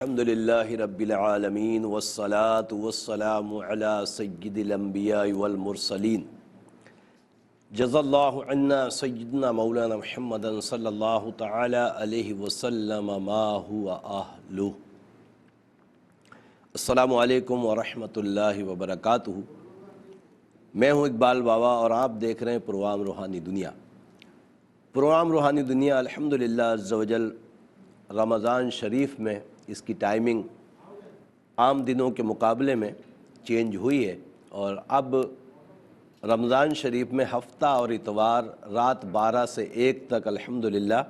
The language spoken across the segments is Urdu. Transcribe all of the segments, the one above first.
الحمدللہ رب العالمین والصلاة والسلام علی سید الانبیاء والمرسلین جزا اللہ عنا سیدنا مولانا محمد صلی اللہ تعالی علیہ وسلم ما هو اہلہ۔ السلام علیکم ورحمۃ اللہ وبرکاتہ۔ میں ہوں اقبال بابا اور آپ دیکھ رہے ہیں پروگرام روحانی دنیا۔ پروگرام روحانی دنیا الحمدللہ عز و جل رمضان شریف میں اس کی ٹائمنگ عام دنوں کے مقابلے میں چینج ہوئی ہے، اور اب رمضان شریف میں ہفتہ اور اتوار رات 12 سے 1 تک الحمدللہ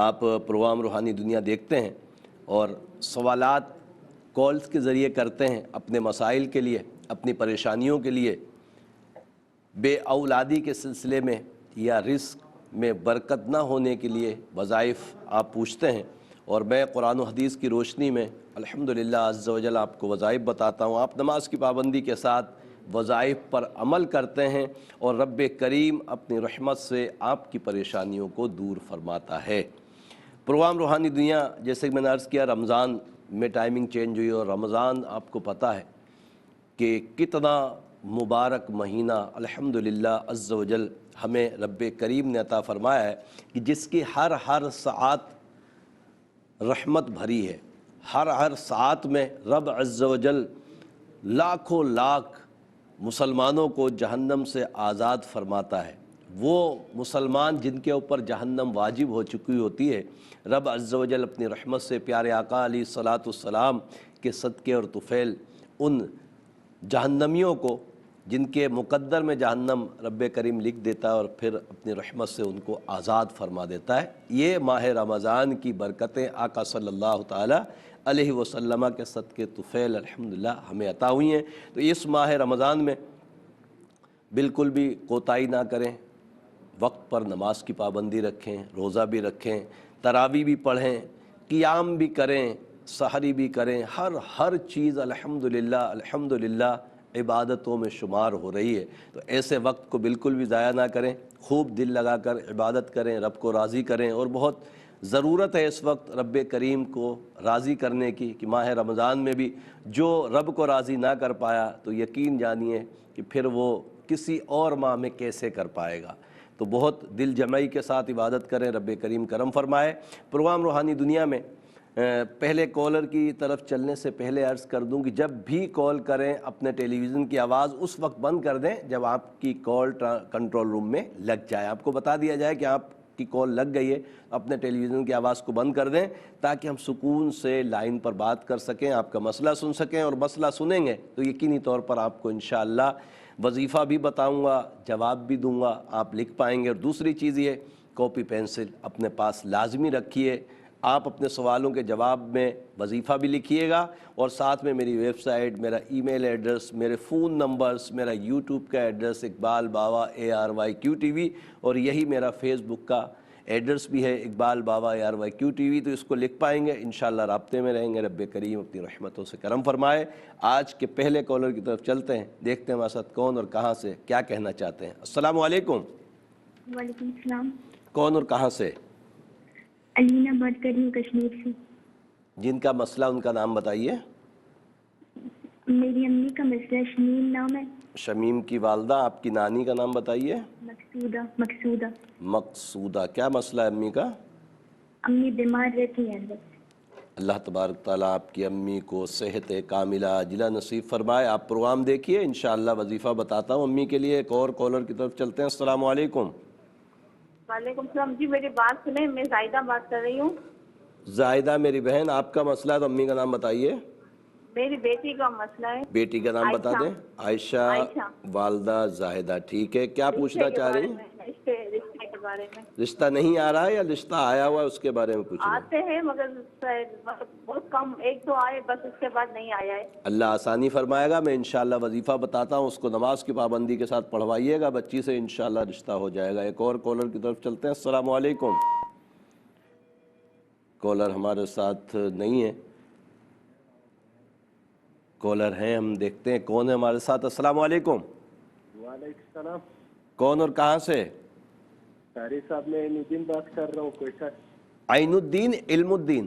آپ پروگرام روحانی دنیا دیکھتے ہیں اور سوالات کالز کے ذریعے کرتے ہیں اپنے مسائل کے لیے، اپنی پریشانیوں کے لیے، بے اولادی کے سلسلے میں یا رزق میں برکت نہ ہونے کے لیے وظائف آپ پوچھتے ہیں، اور میں قرآن و حدیث کی روشنی میں الحمدللہ عز و جل آپ کو وظائف بتاتا ہوں۔ آپ نماز کی پابندی کے ساتھ وظائف پر عمل کرتے ہیں اور رب کریم اپنی رحمت سے آپ کی پریشانیوں کو دور فرماتا ہے۔ پروگرام روحانی دنیا جیسے کہ میں نے عرض کیا رمضان میں ٹائمنگ چینج ہوئی، اور رمضان آپ کو پتہ ہے کہ کتنا مبارک مہینہ الحمدللہ عز و جل ہمیں رب کریم نے عطا فرمایا ہے کہ جس کی ہر ساعت رحمت بھری ہے۔ ہر ساعت میں رب عز و جل لاکھوں لاکھ مسلمانوں کو جہنم سے آزاد فرماتا ہے۔ وہ مسلمان جن کے اوپر جہنم واجب ہو چکی ہوتی ہے، رب عز و جل اپنی رحمت سے پیارے آقا علیہ الصلاۃ والسلام کے صدقے اور طفیل ان جہنمیوں کو جن کے مقدر میں جہنم رب کریم لکھ دیتا ہے اور پھر اپنی رحمت سے ان کو آزاد فرما دیتا ہے۔ یہ ماہ رمضان کی برکتیں آقا صلی اللہ تعالی علیہ وسلم کے صدقے طفیل الحمدللہ ہمیں عطا ہوئی ہیں۔ تو اس ماہ رمضان میں بالکل بھی کوتاہی نہ کریں، وقت پر نماز کی پابندی رکھیں، روزہ بھی رکھیں، تراویح بھی پڑھیں، قیام بھی کریں، سحری بھی کریں، ہر چیز الحمدللہ عبادتوں میں شمار ہو رہی ہے۔ تو ایسے وقت کو بالکل بھی ضائع نہ کریں، خوب دل لگا کر عبادت کریں، رب کو راضی کریں، اور بہت ضرورت ہے اس وقت رب کریم کو راضی کرنے کی کہ ماہ رمضان میں بھی جو رب کو راضی نہ کر پایا تو یقین جانیے کہ پھر وہ کسی اور ماہ میں کیسے کر پائے گا۔ تو بہت دل جمعی کے ساتھ عبادت کریں، رب کریم کرم فرمائے۔ پروگرام روحانی دنیا میں پہلے کالر کی طرف چلنے سے پہلے عرض کر دوں کہ جب بھی کال کریں اپنے ٹیلی ویژن کی آواز اس وقت بند کر دیں جب آپ کی کال کنٹرول روم میں لگ جائے۔ آپ کو بتا دیا جائے کہ آپ کی کال لگ گئی ہے، اپنے ٹیلی ویژن کی آواز کو بند کر دیں تاکہ ہم سکون سے لائن پر بات کر سکیں، آپ کا مسئلہ سن سکیں، اور مسئلہ سنیں گے تو یقینی طور پر آپ کو انشاءاللہ وظیفہ بھی بتاؤں گا، جواب بھی دوں گا، آپ لکھ پائیں گے۔ اور دوسری چیز یہ کاپی پینسل اپنے پاس لازمی رکھیے، آپ اپنے سوالوں کے جواب میں وظیفہ بھی لکھیے گا، اور ساتھ میں میری ویب سائٹ، میرا ای میل ایڈریس، میرے فون نمبرز، میرا یوٹیوب کا ایڈریس اقبال بابا ARYQTV، اور یہی میرا فیس بک کا ایڈریس بھی ہے اقبال بابا ARYQTV۔ تو اس کو لکھ پائیں گے، انشاءاللہ رابطے میں رہیں گے۔ رب کریم اپنی رحمتوں سے کرم فرمائے۔ آج کے پہلے کالر کی طرف چلتے ہیں، دیکھتے ہیں ہمارے ساتھ کون اور کہاں سے کیا کہنا چاہتے ہیں۔ السلام علیکم۔ وعلیکم السلام۔ کون اور کہاں سے؟ علینا بات کر رہی ہوں کشمیر سے۔ جن کا مسئلہ ان کا نام بتائیے۔ میری امی کا مسئلہ شمیم نام ہے۔ شمیم کی والدہ، آپ کی نانی کا نام بتائیے۔ مقصودہ۔ مقصودہ، کیا مسئلہ ہے امی کا؟ امی بیمار رہتی ہیں بس۔ اللہ تبارک تعالیٰ آپ کی امی کو صحت کاملہ عاجلہ نصیب فرمائے۔ آپ پروگرام دیکھیے، انشاءاللہ وظیفہ بتاتا ہوں امی کے لیے۔ ایک اور کالر کی طرف چلتے ہیں۔ السلام علیکم۔ وعلیکم السلام جی، میری بات سنیں، میں زائدہ بات کر رہی ہوں۔ زائدہ میری بہن، آپ کا مسئلہ ہے تو امی کا نام بتائیے۔ میری بیٹی کا مسئلہ ہے۔ بیٹی کا نام بتا دیں۔ عائشہ والدہ زاہدہ، ٹھیک ہے، کیا پوچھنا چاہ رہی ہیں؟ رشتے کے بارے میں۔ رشتہ نہیں آ رہا ہے یا رشتہ آیا ہوا ہے اس کے بارے میں پوچھ رہے ہیں؟ آتے ہیں مگر بہت کم، 1-2 آئے بس، اس کے بعد نہیں آیا ہے۔ اللہ آسانی فرمائے گا، میں انشاءاللہ وظیفہ بتاتا ہوں، اس کو نماز کی پابندی کے ساتھ پڑھوائیے گا، بچی سے انشاءاللہ رشتہ ہو جائے گا۔ ایک اور کالر کی طرف چلتے ہیں۔ السلام علیکم۔ کالر ہمارے ساتھ نہیں ہے، کالر ہیں، ہم دیکھتے ہیں کون ہے ہمارے ساتھ۔ السلام علیکم۔ وعلیکم السلام۔ کون اور کہاں سے؟ قاری صاحب، میں عین الدین بات کر رہا ہوں کوئٹہ۔ عین الدین، علم الدین؟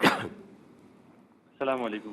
السلام علیکم۔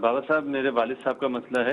بابا صاحب میرے والد صاحب کا مسئلہ ہے۔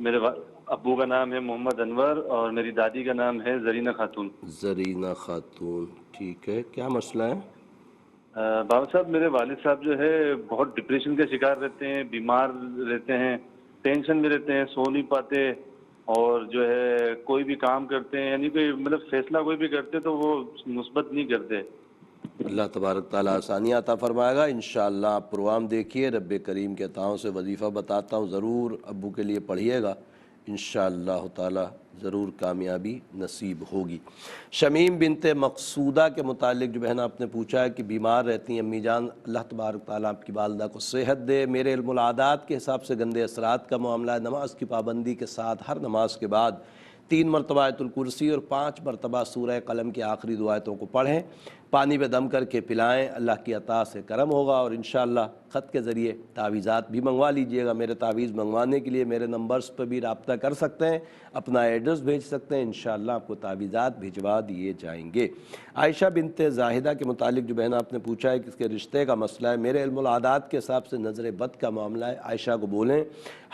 میرے ابو کا نام ہے محمد انور اور میری دادی کا نام ہے زرینہ خاتون۔ زرینہ خاتون، ٹھیک ہے، کیا مسئلہ ہے؟ بابا صاحب میرے والد صاحب جو ہے بہت ڈپریشن کے شکار رہتے ہیں، بیمار رہتے ہیں، ٹینشن میں رہتے ہیں، سو نہیں پاتے، اور جو ہے کوئی بھی کام کرتے ہیں یعنی کہ مطلب فیصلہ کوئی بھی کرتے تو وہ مثبت نہیں کرتے۔ اللہ تبارک تعالیٰ آسانی عطا فرمائے گا انشاءاللہ۔ آپ پروگرام دیکھیے، رب کریم کے عطاؤں سے وظیفہ بتاتا ہوں، ضرور ابو کے لیے پڑھیے گا، انشاءاللہ تعالیٰ ضرور کامیابی نصیب ہوگی۔ شمیم بنت مقصودہ کے متعلق جو بہن آپ نے پوچھا ہے کہ بیمار رہتی ہیں امی جان، اللہ تبارک تعالیٰ آپ کی والدہ کو صحت دے۔ میرے علم العادات کے حساب سے گندے اثرات کا معاملہ ہے، نماز کی پابندی کے ساتھ ہر نماز کے بعد 3 مرتبہ آیت الکرسی اور 5 مرتبہ سورہ قلم کی آخری 2 آیتوں کو پڑھیں، پانی پہ دم کر کے پلائیں، اللہ کی عطا سے کرم ہوگا۔ اور انشاءاللہ خط کے ذریعے تعویذات بھی منگوا لیجئے گا۔ میرے تعویذ منگوانے کے لیے میرے نمبرز پہ بھی رابطہ کر سکتے ہیں، اپنا ایڈریس بھیج سکتے ہیں، انشاءاللہ آپ کو تعویذات بھجوا دیے جائیں گے۔ عائشہ بنت زاہدہ کے متعلق جو بہن آپ نے پوچھا ہے کہ اس کے رشتے کا مسئلہ ہے، میرے علم العادات کے حساب سے نظر بد کا معاملہ ہے۔ عائشہ کو بولیں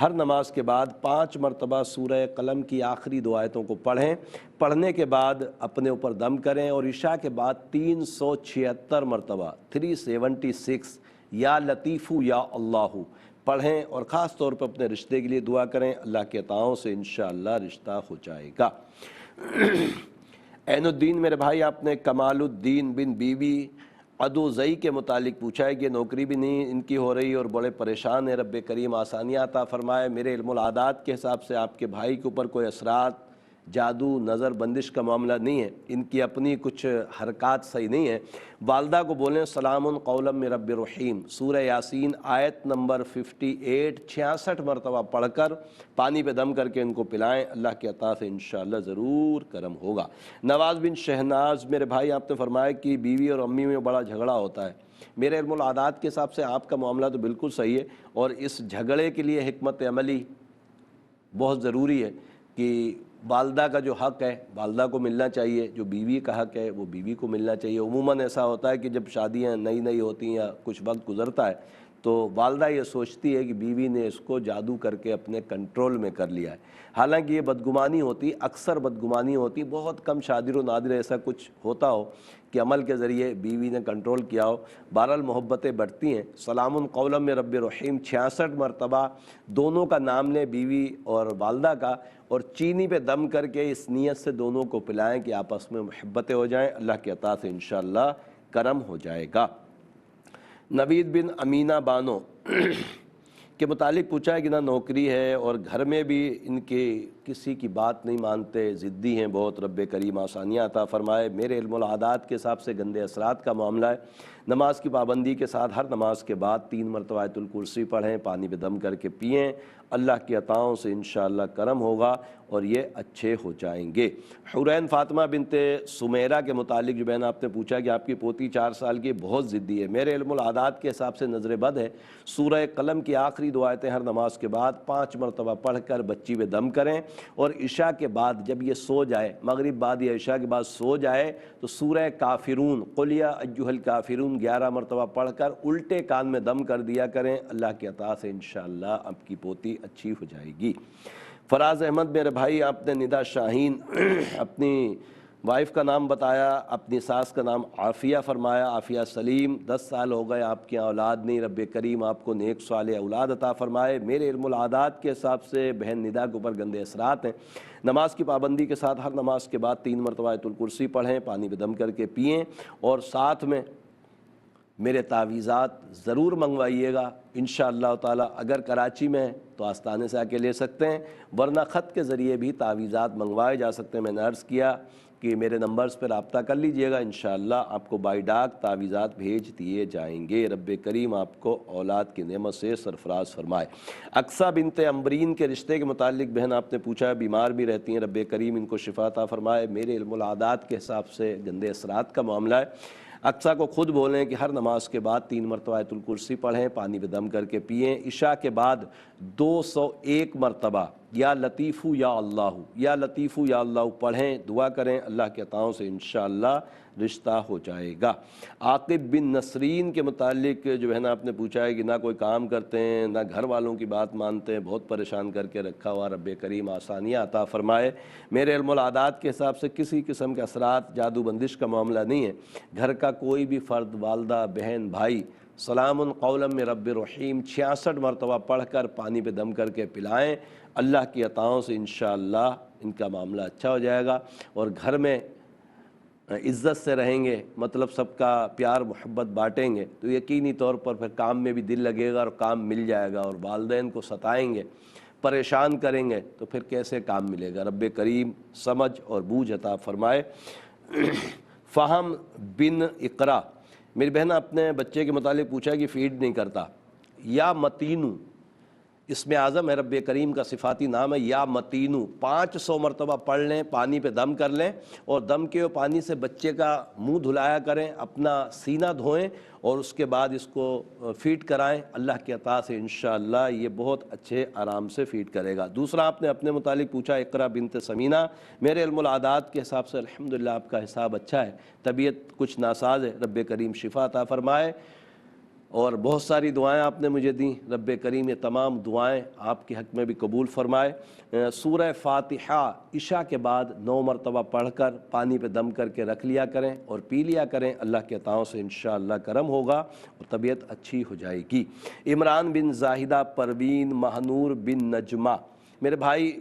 ہر نماز کے بعد 5 مرتبہ سورہ قلم کی آخری 2 آیتوں کو پڑھیں، پڑھنے کے بعد اپنے اوپر دم کریں، اور عشاء کے بعد 376 مرتبہ 376 یا لطیفو یا اللہ پڑھیں، اور خاص طور پر اپنے رشتے کے لیے دعا کریں، اللہ کے عطاؤں سے انشاءاللہ رشتہ ہو جائے گا۔ عین الدین میرے بھائی آپ نے کمال الدین بن بیوی عدوزئی کے متعلق پوچھا ہے کہ نوکری بھی نہیں ان کی ہو رہی اور بڑے پریشان ہیں، رب کریم آسانیاں عطا فرمائے۔ میرے علم العادات کے حساب سے آپ کے بھائی کے اوپر کوئی اثرات، جادو، نظر بندش کا معاملہ نہیں ہے، ان کی اپنی کچھ حرکات صحیح نہیں ہیں۔ والدہ کو بولیں سلام قولا من رب رحیم، سورہ یاسین آیت نمبر 58 66 مرتبہ پڑھ کر پانی پہ دم کر کے ان کو پلائیں، اللہ کے عطا سے انشاءاللہ ضرور کرم ہوگا۔ نواز بن شہناز میرے بھائی آپ نے فرمایا کہ بیوی اور امی میں بڑا جھگڑا ہوتا ہے۔ میرے علم العادات کے حساب سے آپ کا معاملہ تو بالکل صحیح ہے، اور اس جھگڑے کے لیے حکمت عملی بہت ضروری ہے کہ والدہ کا جو حق ہے والدہ کو ملنا چاہیے، جو بیوی کا حق ہے وہ بیوی کو ملنا چاہیے۔ عموماً ایسا ہوتا ہے کہ جب شادیاں نئی ہوتی ہیں یا کچھ وقت گزرتا ہے تو والدہ یہ سوچتی ہے کہ بیوی نے اس کو جادو کر کے اپنے کنٹرول میں کر لیا ہے، حالانکہ یہ بدگمانی ہوتی، اکثر بدگمانی ہوتی، بہت کم شادر و نادر ایسا کچھ ہوتا ہو کہ عمل کے ذریعے بیوی نے کنٹرول کیا ہو۔ بہرحال محبتیں بڑھتی ہیں۔ سلام قولا من رب رحیم 66 مرتبہ دونوں کا نام لیں، بیوی اور والدہ کا، اور چینی پہ دم کر کے اس نیت سے دونوں کو پلائیں کہ آپس میں محبتیں ہو جائیں، اللہ کے عطا سے انشاءاللہ کرم ہو جائے گا۔ نوید بن امینہ بانو کے متعلق پوچھا ہے کہ نہ نوکری ہے اور گھر میں بھی ان کے کسی کی بات نہیں مانتے، ضدی ہیں بہت، رب کریم آسانیاں عطا فرمائے۔ میرے علم العادات کے حساب سے گندے اثرات کا معاملہ ہے، نماز کی پابندی کے ساتھ ہر نماز کے بعد 3 مرتبہ آیت الکرسی پڑھیں، پانی پہ دم کر کے پئیں، اللہ کی عطاؤں سے انشاءاللہ کرم ہوگا اور یہ اچھے ہو جائیں گے۔ حورین فاطمہ بنت سمیرہ کے متعلق جو بہن آپ نے پوچھا کہ آپ کی پوتی 4 سال کی بہت ضدی ہے، میرے علم العادات کے حساب سے نظر بد ہے۔ سورہ قلم کی آخری 2 آیتیں ہر نماز کے بعد 5 مرتبہ پڑھ کر بچی پہ دم کریں، اور عشاء کے بعد جب یہ سو جائے، مغرب بعد یا عشاء کے بعد سو جائے تو سورہ کافرون قل یا ایھا الکافرون 11 مرتبہ پڑھ کر الٹے کان میں دم کر دیا کریں، اللہ کی عطا سے انشاءاللہ آپ کی پوتی اچھی ہو جائے گی۔ فراز احمد میرے بھائی آپ نے ندا شاہین اپنی وائف کا نام بتایا، اپنی ساس کا نام عافیہ فرمایا، عافیہ سلیم، 10 سال ہو گئے آپ کے اولاد نہیں، رب کریم آپ کو نیک صالح اولاد عطا فرمائے۔ میرے علم العادات کے حساب سے بہن ندا کے اوپر گندے اثرات ہیں، نماز کی پابندی کے ساتھ ہر نماز کے بعد 3 مرتبہ آیت الکرسی پڑھیں، پانی پہ دم کر کے پئیں، اور ساتھ میں میرے تعویذات ضرور منگوائیے گا انشاءاللہ تعالی۔ اگر کراچی میں ہیں تو آستانے سے آ کے لے سکتے ہیں، ورنہ خط کے ذریعے بھی تعویذات منگوائے جا سکتے ہیں۔ میں نے عرض کیا کہ میرے نمبرز پہ رابطہ کر لیجئے گا، انشاءاللہ آپ کو بائی ڈاک تعویذات بھیج دیے جائیں گے۔ رب کریم آپ کو اولاد کی نعمت سے سرفراز فرمائے۔ اقصیٰ بنت عمرین کے رشتے کے متعلق بہن آپ نے پوچھا ہے، بیمار بھی رہتی ہیں، رب کریم ان کو شفا عطا فرمائے۔ میرے علم العادات کے حساب سے گندے اثرات کا معاملہ ہے۔ اقصیٰ کو خود بولیں کہ ہر نماز کے بعد 3 مرتبہ آیت الکرسی پڑھیں، پانی پہ دم کر کے پئیں، عشاء کے بعد 201 مرتبہ یا لطیفو یا اللہ، یا لطیفو یا اللہ پڑھیں، دعا کریں، اللہ کے عطاؤں سے انشاءاللہ رشتہ ہو جائے گا۔ عاقب بن نسرین کے متعلق جو ہے نا آپ نے پوچھا ہے کہ نہ کوئی کام کرتے ہیں نہ گھر والوں کی بات مانتے ہیں، بہت پریشان کر کے رکھا ہوا، رب کریم آسانیاں عطا فرمائے۔ میرے علم العادات کے حساب سے کسی قسم کے اثرات جادو بندش کا معاملہ نہیں ہے۔ گھر کا کوئی بھی فرد، والدہ، بہن، بھائی، سلام قولا من رب رحیم 66 مرتبہ پڑھ کر پانی پہ دم کر کے پلائیں، اللہ کی عطاؤں سے انشاءاللہ ان کا معاملہ اچھا ہو جائے گا، اور گھر میں عزت سے رہیں گے، مطلب سب کا پیار محبت بانٹیں گے تو یقینی طور پر پھر کام میں بھی دل لگے گا اور کام مل جائے گا۔ اور والدین کو ستائیں گے، پریشان کریں گے تو پھر کیسے کام ملے گا؟ رب کریم سمجھ اور بوجھ عطا فرمائے۔ فہم بن اقرا، میری بہن اپنے بچے کے متعلق پوچھا ہے کہ فیڈ نہیں کرتا۔ یا متینو اسم اعظم ہے، رب کریم کا صفاتی نام ہے یا متینو، 500 مرتبہ پڑھ لیں، پانی پہ دم کر لیں، اور دم کے پانی سے بچے کا منہ دھلایا کریں، اپنا سینہ دھوئیں، اور اس کے بعد اس کو فیڈ کرائیں۔ اللہ کی عطا سے انشاءاللہ یہ بہت اچھے آرام سے فیڈ کرے گا۔ دوسرا آپ نے اپنے متعلق پوچھا اقرا بنت سمینہ، میرے علم العادات کے حساب سے الحمدللہ آپ کا حساب اچھا ہے، طبیعت کچھ ناساز ہے، رب کریم شفا عطا فرمائے، اور بہت ساری دعائیں آپ نے مجھے دیں، رب کریم یہ تمام دعائیں آپ کے حق میں بھی قبول فرمائے۔ سورہ فاتحہ عشاء کے بعد 9 مرتبہ پڑھ کر پانی پہ دم کر کے رکھ لیا کریں اور پی لیا کریں، اللہ کے عطاؤں سے انشاءاللہ کرم ہوگا اور طبیعت اچھی ہو جائے گی۔ عمران بن زاہدہ پروین مہنور بن نجمہ، میرے بھائی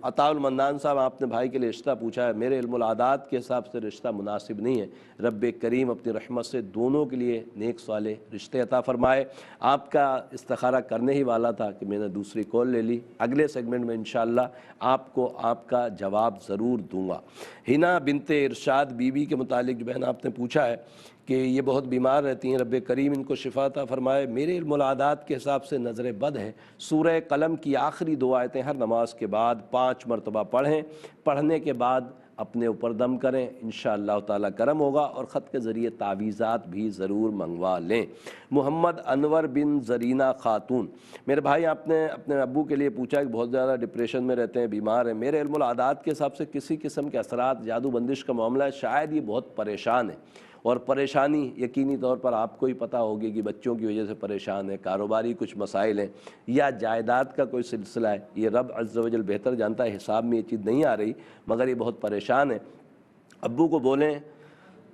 عطاء المنان صاحب آپ نے بھائی کے لیے رشتہ پوچھا ہے، میرے علم العادات کے حساب سے رشتہ مناسب نہیں ہے، رب کریم اپنی رحمت سے دونوں کے لیے نیک صالح رشتے عطا فرمائے۔ آپ کا استخارہ کرنے ہی والا تھا کہ میں نے دوسری کال لے لی، اگلے سیگمنٹ میں انشاءاللہ آپ کو آپ کا جواب ضرور دوں گا۔ ہنا بنت ارشاد بی بی کے متعلق جو بہن آپ نے پوچھا ہے کہ یہ بہت بیمار رہتی ہیں، رب کریم ان کو شفا عطا فرمائے۔ میرے علم العادات کے حساب سے نظر بد ہے، سورہ قلم کی آخری 2 آیتیں ہر نماز کے بعد 5 مرتبہ پڑھیں، پڑھنے کے بعد اپنے اوپر دم کریں، انشاءاللہ تعالی کرم ہوگا، اور خط کے ذریعے تعویذات بھی ضرور منگوا لیں۔ محمد انور بن زرینہ خاتون، میرے بھائی آپ نے اپنے ابو کے لیے پوچھا کہ بہت زیادہ ڈپریشن میں رہتے ہیں، بیمار ہیں، میرے علم العادات کے حساب سے کسی قسم کے اثرات جادو بندش کا معاملہ ہے، شاید یہ بہت پریشان ہے، اور پریشانی یقینی طور پر آپ کو ہی پتہ ہوگی کہ بچوں کی وجہ سے پریشان ہے، کاروباری کچھ مسائل ہیں یا جائیداد کا کوئی سلسلہ ہے، یہ رب عز و جل بہتر جانتا ہے، حساب میں یہ چیز نہیں آ رہی، مگر یہ بہت پریشان ہے۔ ابو کو بولیں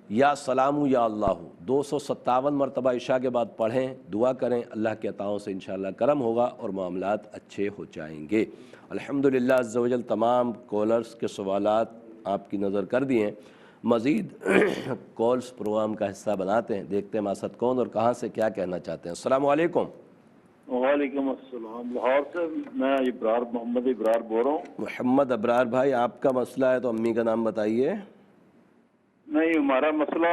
یا سلام یا اللہ 257 مرتبہ عشاء کے بعد پڑھیں، دعا کریں، اللہ کے عطاؤں سے انشاءاللہ کرم ہوگا اور معاملات اچھے ہو جائیں گے۔ الحمدللہ عز و جل تمام کالرز کے سوالات آپ کی نظر کر دیے ہیں، مزید کالز پروگرام کا حصہ بناتے ہیں، دیکھتے ہیں ماسد کون اور کہاں سے کیا کہنا چاہتے ہیں۔ السلام علیکم۔ وعلیکم السلام، لاہور سے میں محمد ابرار بول رہا ہوں۔ محمد ابرار بھائی آپ کا مسئلہ ہے تو امی کا نام بتائیے۔ نہیں، ہمارا مسئلہ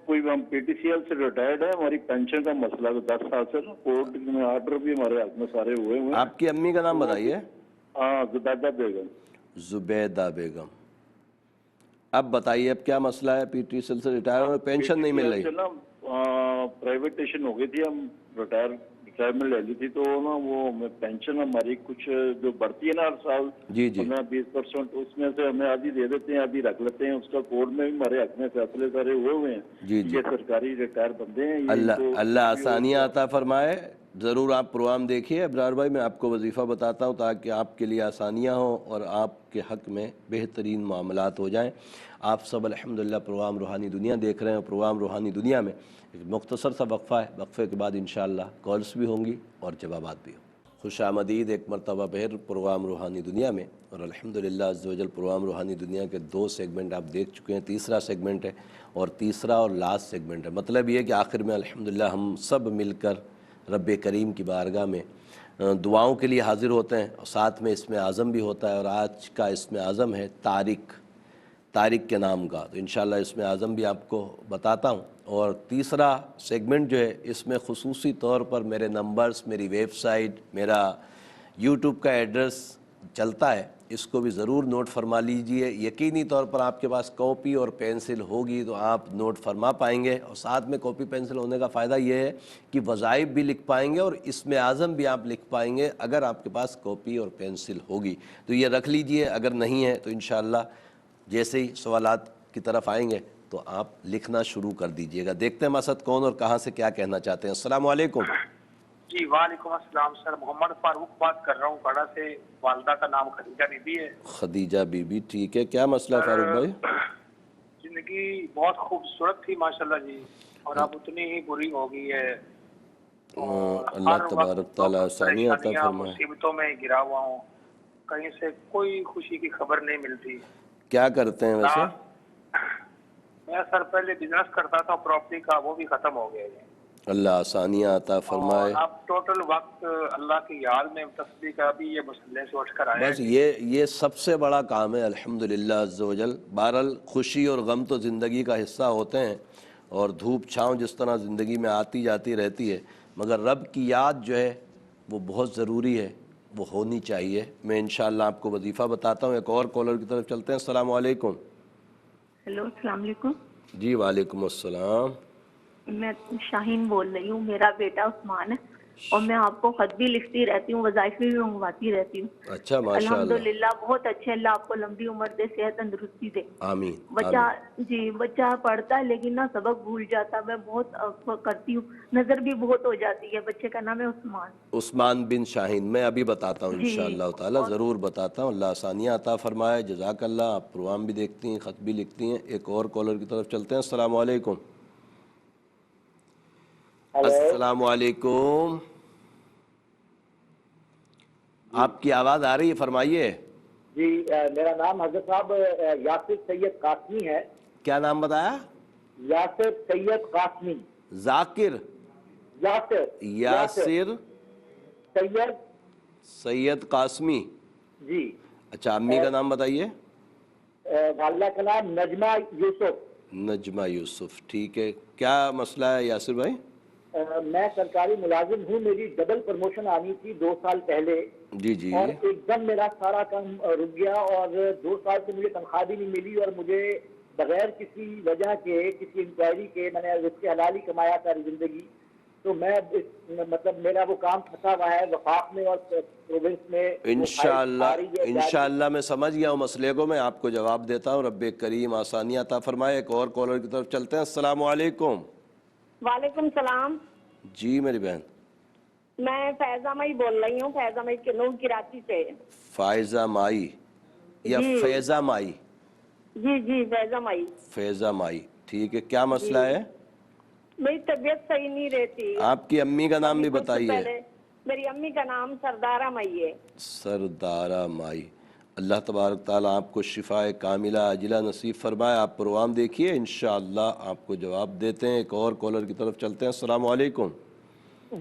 کوئی، ہم پی ٹی سی ایل سے ریٹائرڈ ہے، ہماری پینشن کا مسئلہ ہے 10 سال سے، کورٹ میں آرڈر بھی ہمارے حق میں سارے ہوئے ہیں۔ آپ کی امی کا نام بتائیے۔ ہاں، زبیدہ بیگم۔ زبیدہ بیگم، اب بتائیے اب کیا مسئلہ ہے؟ پی ٹی سی ایل سے ریٹائر اور پینشن نہیں مل رہی؟ پرائیویٹیشن ہو گئی تھی، ہم ریٹائرمنٹ لے لی تھی، تو نا وہ پینشن ہماری کچھ جو بڑھتی ہے نا ہر سال، جی جی، ہمیں 20%، اس میں سے ہمیں آدھی دے دیتے ہیں، آدھی رکھ لیتے ہیں، اس کا کورٹ میں بھی ہمارے حق میں فیصلے سارے ہوئے ہیں۔ جی جی، یہ سرکاری ریٹائر بندے ہیں۔ اللہ آسانیاں عطا فرمائے۔ ضرور آپ پروگرام دیکھیے ابرار بھائی، میں آپ کو وظیفہ بتاتا ہوں تاکہ آپ کے لیے آسانیاں ہوں اور آپ کے حق میں بہترین معاملات ہو جائیں۔ آپ سب الحمدللہ پروگرام روحانی دنیا دیکھ رہے ہیں، اور پروگرام روحانی دنیا میں ایک مختصر سا وقفہ ہے، وقفے کے بعد انشاءاللہ کالز بھی ہوں گی اور جوابات بھی ہوں۔ خوش آمدید ایک مرتبہ پھر پروگرام روحانی دنیا میں، اور الحمدللہ عز و جل پروگرام روحانی دنیا کے 2 سیگمنٹ آپ دیکھ چکے ہیں، تیسرا سیگمنٹ ہے، اور تیسرا اور لاسٹ سیگمنٹ ہے۔ مطلب یہ کہ آخر میں الحمدللہ ہم سب مل کر رب کریم کی بارگاہ میں دعاؤں کے لیے حاضر ہوتے ہیں، اور ساتھ میں اسم اعظم بھی ہوتا ہے، اور آج کا اسم اعظم ہے طارق کے نام کا، تو انشاءاللہ اسم اعظم بھی آپ کو بتاتا ہوں۔ اور تیسرا سیگمنٹ جو ہے اس میں خصوصی طور پر میرے نمبرز، میری ویب سائٹ، میرا یوٹیوب کا ایڈریس چلتا ہے، اس کو بھی ضرور نوٹ فرما لیجئے. یقینی طور پر آپ کے پاس کاپی اور پینسل ہوگی تو آپ نوٹ فرما پائیں گے, اور ساتھ میں کاپی پینسل ہونے کا فائدہ یہ ہے کہ وظائف بھی لکھ پائیں گے اور اسم اعظم بھی آپ لکھ پائیں گے اگر آپ کے پاس کاپی اور پینسل ہوگی. تو یہ رکھ لیجئے, اگر نہیں ہے تو انشاءاللہ جیسے ہی سوالات کی طرف آئیں گے تو آپ لکھنا شروع کر دیجئے گا. دیکھتے ہیں مقصد کون اور کہاں سے کیا کہنا چاہتے ہیں. السلام علیکم. جی وعلیکم السلام سر, محمد فاروق بات کر رہا ہوں گڑھا سے. والدہ کا نام خدیجہ بی بی ہے. خدیجہ بی بی, ٹھیک ہے, کیا مسئلہ ہے فاروق بھائی؟ زندگی بہت خوبصورت تھی ماشاءاللہ جی, اور اب اتنی ہی بری ہو گئی ہے. اللہ تبارک تعالیٰ آسانی عطا فرمائے. مصیبتوں میں گرا ہوا ہوں, کہیں سے کوئی خوشی کی خبر نہیں ملتی. کیا کرتے ہیں ویسے؟ میں سر پہلے بزنس کرتا تھا پراپرٹی کا, وہ بھی ختم ہو گیا ہے. اللہ آسانیاں عطا فرمائے. اب ٹوٹل وقت اللہ کی یاد میں تسبیح کا بھی یہ مسئلے سے اٹھ کر آیا. بس یہ سب سے بڑا کام ہے الحمدللہ عز و جل. بہرحال خوشی اور غم تو زندگی کا حصہ ہوتے ہیں, اور دھوپ چھاؤں جس طرح زندگی میں آتی جاتی رہتی ہے, مگر رب کی یاد جو ہے وہ بہت ضروری ہے, وہ ہونی چاہیے. میں انشاءاللہ آپ کو وظیفہ بتاتا ہوں. ایک اور کالر کی طرف چلتے ہیں. السلام علیکم. ہیلو السلام علیکم. جی وعلیکم السلام. میں شاہین بول رہی ہوں, میرا بیٹا عثمان ہے, اور میں آپ کو خط بھی لکھتی رہتی ہوں, وظائف بھی منگواتی رہتی ہوں. اچھا ماشاء اللہ, الحمدللہ بہت اچھے. اللہ آپ کو لمبی عمر دے, صحت تندرستی دے. آمین. بچہ پڑھتا ہے لیکن نا سبق بھول جاتا. میں بہت کرتی ہوں, نظر بھی بہت ہو جاتی ہے. بچے کا نام ہے عثمان بن شاہین. میں ابھی بتاتا ہوں انشاءاللہ تعالی, ضرور بتاتا ہوں. اللہ آسانیاں عطا فرمائے. جزاک اللہ. آپ پروگرام بھی دیکھتی ہیں, خط بھی لکھتی ہیں. ایک اور کالر کی طرف چلتے ہیں. السلام علیکم. السلام علیکم. آپ کی آواز آ رہی ہے, فرمائیے. جی میرا نام حضرت صاحب یاسر سید قاسمی ہے. کیا نام بتایا؟ یاسر سید قاسمی. ذاکر یاسر سید قاسمی. جی اچھا, امی کا نام بتائیے. والدہ کا نام نجمہ یوسف. نجمہ یوسف, ٹھیک ہے. کیا مسئلہ ہے یاسر بھائی؟ میں سرکاری ملازم ہوں. میری ڈبل پروموشن آنی تھی 2 سال پہلے. جی. اور ایک دم میرا سارا کام رک گیا, اور 2 سال سے مجھے تنخواہ بھی نہیں ملی, اور مجھے بغیر کسی وجہ کے, کسی انکوائری کے, میں نے رزق حلالی کمایا ساری زندگی. تو میں مطلب میرا وہ کام پھنسا ہوا ہے وفاق میں اور پروونس میں. انشاءاللہ میں سمجھ گیا ہوں مسئلے کو. میں آپ کو جواب دیتا ہوں. رب کریم آسانی عطا فرمائے. ایک اور کالر کی طرف چلتے ہیں. السلام علیکم. وعلیکم السلام. جی میری بہن. میں فیضہ مائی بول رہی ہوں, فیضہ مائی کے نور کراچی سے. فائزہ مائی یا فیضہ مائی؟ جی فیضہ مائی. فیضہ مائی, ٹھیک ہے. کیا مسئلہ ہے؟ میری طبیعت صحیح نہیں رہتی. آپ کی امی کا نام بھی بتائیے. میری امی کا نام سردارہ مائی ہے. سردارہ مائی. اللہ تبارک تعالیٰ آپ کو شفاء کاملہ عاجلہ نصیب فرمائے. آپ پروگرام دیکھیے, انشاءاللہ آپ کو جواب دیتے ہیں. ایک اور کالر کی طرف چلتے ہیں. السلام علیکم.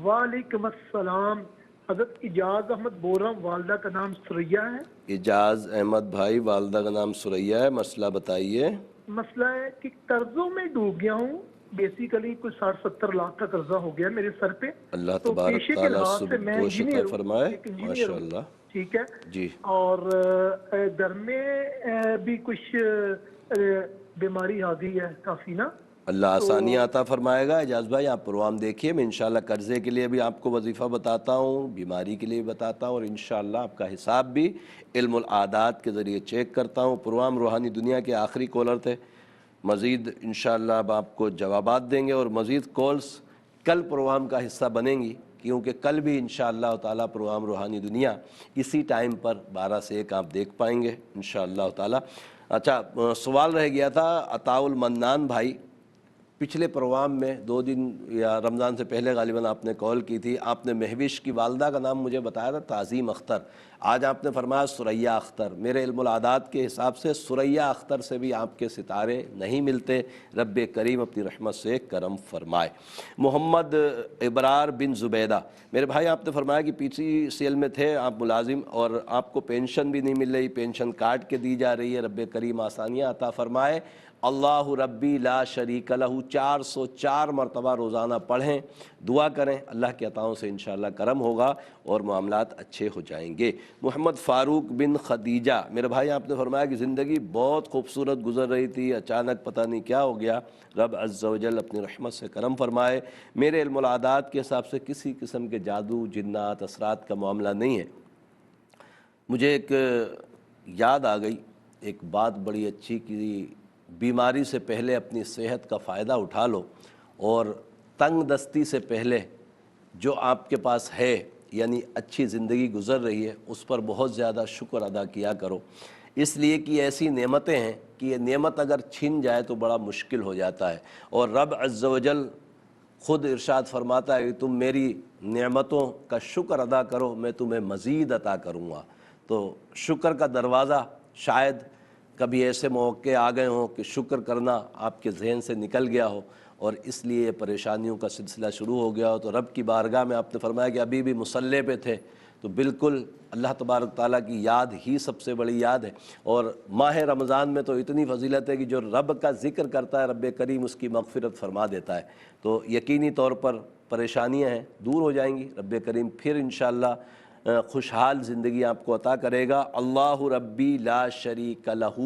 وعلیکم السلام. حضرت اجاز احمد بول رہا ہوں, والدہ کا نام سریا ہے. اجاز احمد بھائی, والدہ کا نام سریا ہے. مسئلہ بتائیے. مسئلہ ہے کہ قرضوں میں ڈوب گیا ہوں. بیسیکلی کوئی 60-70 لاکھ کا قرضہ ہو گیا میرے سر پہ. اللہ تبارک تعالیٰ سب کو شفا فرمائے. ماشاءاللہ. ٹھیک ہے جی. اور گھر میں بھی کچھ بیماری آ گئی ہے کافی نا. اللہ آسانی عطا فرمائے گا. اجاز بھائی آپ پروگرام دیکھیے. میں انشاءاللہ قرضے کے لیے بھی آپ کو وظیفہ بتاتا ہوں, بیماری کے لیے بھی بتاتا ہوں, اور انشاءاللہ آپ کا حساب بھی علم العادات کے ذریعے چیک کرتا ہوں. پروگرام روحانی دنیا کے آخری کالر تھے. مزید انشاءاللہ اب آپ کو جوابات دیں گے, اور مزید کالز کل پروگرام کا حصہ بنیں گی, کیونکہ کل بھی انشاءاللہ تعالیٰ پروگرام روحانی دنیا اسی ٹائم پر 12 سے 1 آپ دیکھ پائیں گے انشاءاللہ تعالیٰ. اچھا, سوال رہ گیا تھا عطاء المنان بھائی. پچھلے پروگرام میں 2 دن یا رمضان سے پہلے غالباً آپ نے کال کی تھی. آپ نے مہوش کی والدہ کا نام مجھے بتایا تھا تعظیم اختر. آج آپ نے فرمایا سریا اختر. میرے علم العادات کے حساب سے سریا اختر سے بھی آپ کے ستارے نہیں ملتے. رب کریم اپنی رحمت سے کرم فرمائے. محمد ابرار بن زبیدہ, میرے بھائی آپ نے فرمایا کہ PCCL میں تھے آپ ملازم, اور آپ کو پینشن بھی نہیں مل رہی, پینشن کاٹ کے دی جا رہی ہے. رب کریم آسانیاں عطا فرمائے. اللہ ربی لا شریک لہ 404 مرتبہ روزانہ پڑھیں، دعا کریں، اللہ کے عطاؤں سے انشاءاللہ کرم ہوگا اور معاملات اچھے ہو جائیں گے۔ محمد فاروق بن خدیجہ، میرے بھائی آپ نے فرمایا کہ زندگی بہت خوبصورت گزر رہی تھی، اچانک پتہ نہیں کیا ہو گیا، رب عز و جل اپنی رحمت سے کرم فرمائے۔ میرے علم العادات کے حساب سے کسی قسم کے جادو، جنات، اثرات کا معاملہ نہیں ہے۔ مجھے ایک یاد آ گئی، ایک بات بڑی اچھی کہ بیماری سے پہلے اپنی صحت کا فائدہ اٹھا لو، اور تنگ دستی سے پہلے جو آپ کے پاس ہے، یعنی اچھی زندگی گزر رہی ہے، اس پر بہت زیادہ شکر ادا کیا کرو، اس لیے کہ ایسی نعمتیں ہیں کہ یہ نعمت اگر چھن جائے تو بڑا مشکل ہو جاتا ہے، اور رب عز و جل خود ارشاد فرماتا ہے کہ تم میری نعمتوں کا شکر ادا کرو، میں تمہیں مزید عطا کروں گا۔ تو شکر کا دروازہ، شاید کبھی ایسے موقع آ گئے ہوں کہ شکر کرنا آپ کے ذہن سے نکل گیا ہو اور اس لیے پریشانیوں کا سلسلہ شروع ہو گیا ہو، تو رب کی بارگاہ میں آپ نے فرمایا کہ ابھی بھی مصلی پہ تھے، تو بالکل اللہ تبارک تعالیٰ کی یاد ہی سب سے بڑی یاد ہے۔ اور ماہ رمضان میں تو اتنی فضیلت ہے کہ جو رب کا ذکر کرتا ہے رب کریم اس کی مغفرت فرما دیتا ہے، تو یقینی طور پر پریشانیاں ہیں دور ہو جائیں گی، رب کریم پھر انشاءاللہ خوشحال زندگی آپ کو عطا کرے گا۔ اللہ ربی لا شریک لہ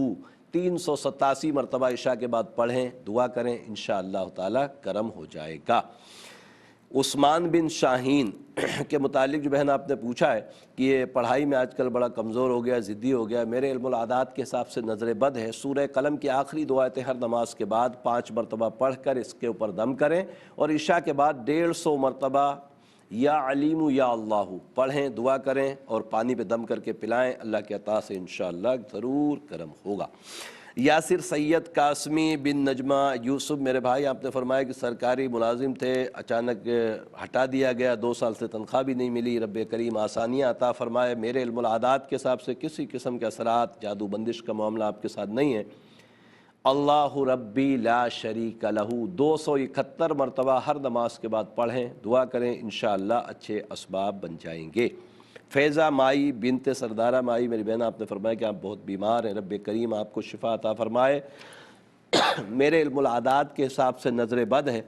387 مرتبہ عشاء کے بعد پڑھیں، دعا کریں، انشاءاللہ تعالی کرم ہو جائے گا۔ عثمان بن شاہین کے متعلق جو بہن آپ نے پوچھا ہے کہ یہ پڑھائی میں آج کل بڑا کمزور ہو گیا، ضدی ہو گیا، میرے علم العادات کے حساب سے نظر بد ہے، سورہ قلم کی آخری دعائیں ہر نماز کے بعد 5 مرتبہ پڑھ کر اس کے اوپر دم کریں، اور عشاء کے بعد 150 مرتبہ یا علیم یا اللہ پڑھیں، دعا کریں اور پانی پہ دم کر کے پلائیں، اللہ کے عطا سے انشاءاللہ ضرور کرم ہوگا۔ یاسر سید قاسمی بن نجمہ یوسف، میرے بھائی آپ نے فرمایا کہ سرکاری ملازم تھے، اچانک ہٹا دیا گیا، 2 سال سے تنخواہ بھی نہیں ملی، رب کریم آسانیاں عطا فرمائے۔ میرے علم العادات کے حساب سے کسی قسم کے اثرات، جادو بندش کا معاملہ آپ کے ساتھ نہیں ہے۔ اللہ ربی لا شریک لہ 271 مرتبہ ہر نماز کے بعد پڑھیں، دعا کریں، انشاءاللہ اچھے اسباب بن جائیں گے۔ فیضہ مائی بنت سردارہ مائی، میری بہن آپ نے فرمایا کہ آپ بہت بیمار ہیں، رب کریم آپ کو شفا عطا فرمائے۔ میرے علم العادات کے حساب سے نظر بد ہے،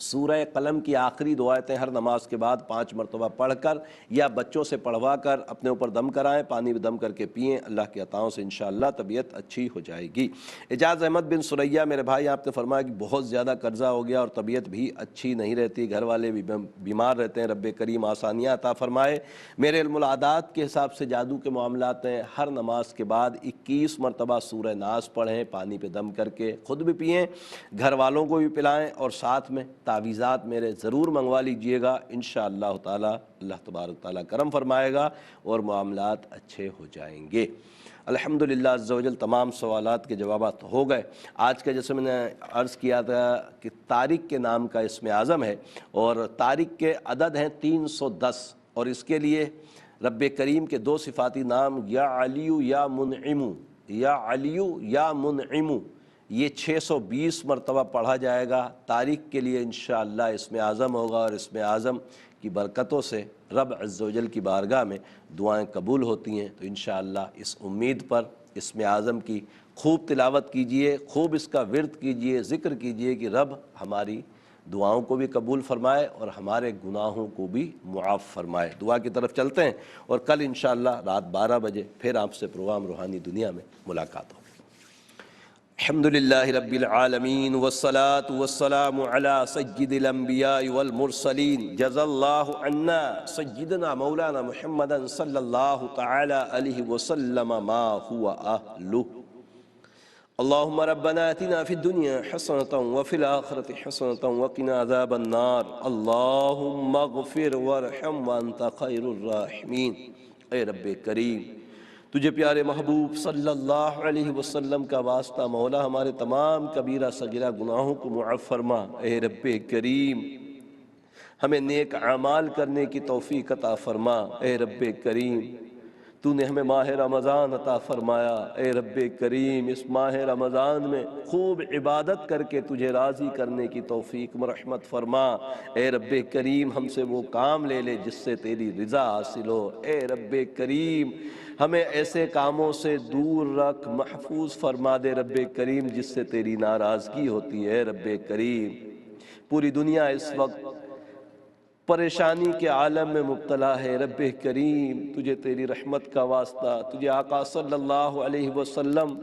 سورہ قلم کی آخری دعائیں ہر نماز کے بعد 5 مرتبہ پڑھ کر یا بچوں سے پڑھوا کر اپنے اوپر دم کرائیں، پانی میں دم کر کے پئیں، اللہ کے عطاؤں سے انشاءاللہ طبیعت اچھی ہو جائے گی۔ اعجاز احمد بن سریہ، میرے بھائی آپ نے فرمایا کہ بہت زیادہ قرضہ ہو گیا اور طبیعت بھی اچھی نہیں رہتی، گھر والے بھی بیمار رہتے ہیں، رب کریم آسانیاں عطا فرمائے۔ میرے علم العادات کے حساب سے جادو کے معاملات ہیں، ہر نماز کے بعد 21 مرتبہ سورہ ناس پڑھیں، پانی پہ دم کر کے خود بھی پئیں، گھر والوں کو بھی پلائیں، اور ساتھ میں تعویذات میرے ضرور منگوا لیجئے گا، انشاءاللہ تعالی اللہ تبارک تعالی کرم فرمائے گا اور معاملات اچھے ہو جائیں گے۔ الحمدللہ عز و جل تمام سوالات کے جوابات ہو گئے۔ آج کا جیسے میں نے عرض کیا تھا کہ طارق کے نام کا اسم اعظم ہے، اور طارق کے عدد ہیں 310، اور اس کے لیے رب کریم کے 2 صفاتی نام یا علیو یا منعمو، یا علیو یا منعمو، یہ 620 مرتبہ پڑھا جائے گا۔ طارق کے لیے انشاءاللہ اسم اعظم ہوگا، اور اسم اعظم کی برکتوں سے رب عز و جل کی بارگاہ میں دعائیں قبول ہوتی ہیں، تو انشاءاللہ اس امید پر اسم اعظم کی خوب تلاوت کیجئے، خوب اس کا ورد کیجئے، ذکر کیجئے کہ رب ہماری دعاؤں کو بھی قبول فرمائے اور ہمارے گناہوں کو بھی معاف فرمائے۔ دعا کی طرف چلتے ہیں، اور کل انشاءاللہ رات 12 بجے پھر آپ سے پروگرام روحانی دنیا میں ملاقات ہو۔ الحمدللہ رب العالمین والصلاة والسلام علی سید الانبیاء والمرسلین، جزا اللہ عنا سیدنا مولانا محمد صلی اللہ تعالی علیہ وسلم ما هو اہلہ۔ اللہم ربنا آتنا فی الدنیا حسنة وفی الآخرة حسنة وقنا عذاب النار، اللہم اغفر وارحم وانت خیر الراحمین۔ اے رب کریم، تجھے پیارے محبوب صلی اللہ علیہ وسلم کا واسطہ مولا ہمارے تمام کبیرہ صغیرہ گناہوں کو معاف فرما۔ اے رب کریم، ہمیں نیک اعمال کرنے کی توفیق عطا فرما۔ اے رب کریم، تو نے ہمیں ماہ رمضان عطا فرمایا، اے رب کریم اس ماہ رمضان میں خوب عبادت کر کے تجھے راضی کرنے کی توفیق مرحمت فرما۔ اے رب کریم ہم سے وہ کام لے لے جس سے تیری رضا حاصل ہو۔ اے رب کریم ہمیں ایسے کاموں سے دور رکھ، محفوظ فرما دے رب کریم جس سے تیری ناراضگی ہوتی ہے۔ رب کریم پوری دنیا اس وقت پریشانی کے عالم میں مبتلا ہے، رب کریم تجھے تیری رحمت کا واسطہ، تجھے آقا صلی اللہ علیہ وسلم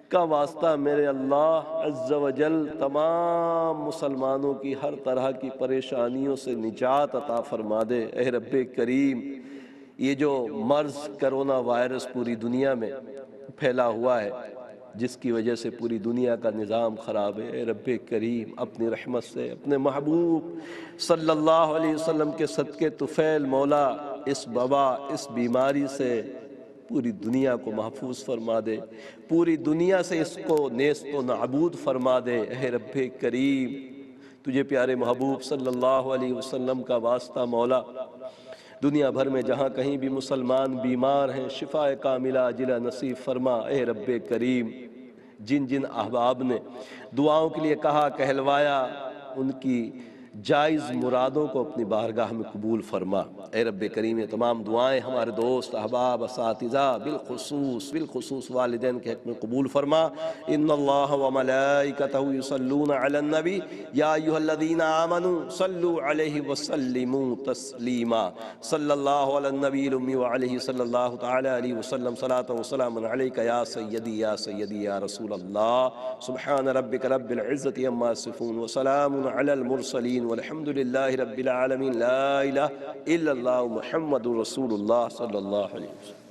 کا واسطہ میرے اللہ عز و جل تمام مسلمانوں کی ہر طرح کی پریشانیوں سے نجات عطا فرما دے۔ اے رب کریم یہ جو مرض کرونا وائرس پوری دنیا میں پھیلا ہوا ہے، جس کی وجہ سے پوری دنیا کا نظام خراب ہے، اے رب کریم اپنی رحمت سے اپنے محبوب صلی اللہ علیہ وسلم کے صدقے طفیل مولا اس وبا اس بیماری سے پوری دنیا کو محفوظ فرما دے، پوری دنیا سے اس کو نیست و نابود فرما دے۔ اے رب کریم تجھے پیارے محبوب صلی اللہ علیہ وسلم کا واسطہ مولا، دنیا بھر میں جہاں کہیں بھی مسلمان بیمار ہیں شفا کاملہ عاجلہ نصیب فرما۔ اے رب کریم جن جن احباب نے دعاؤں کے لیے کہا کہلوایا، ان کی جائز مرادوں کو اپنی بارگاہ میں قبول فرما۔ اے رب کریم یہ تمام دعائیں ہمارے دوست احباب اساتذہ بالخصوص والدین کے حق میں قبول فرما۔ ان اللہ وملائکتہ یصلون علی النبی یا ایھا الذین آمنوا صلوا علیہ وسلموا تسلیما۔ صلی اللہ علی النبی الامی وعلیہ صلی اللہ تعالی علیہ وسلم صلاۃ وسلام علیک یا سیدی یا سیدی یا رسول اللہ۔ سبحان ربک رب العزت عما یصفون وسلام علی المرسلین والحمد للہ رب العالمین۔ لا الہ الا اللہ محمد رسول اللہ صلی اللہ علیہ وسلم۔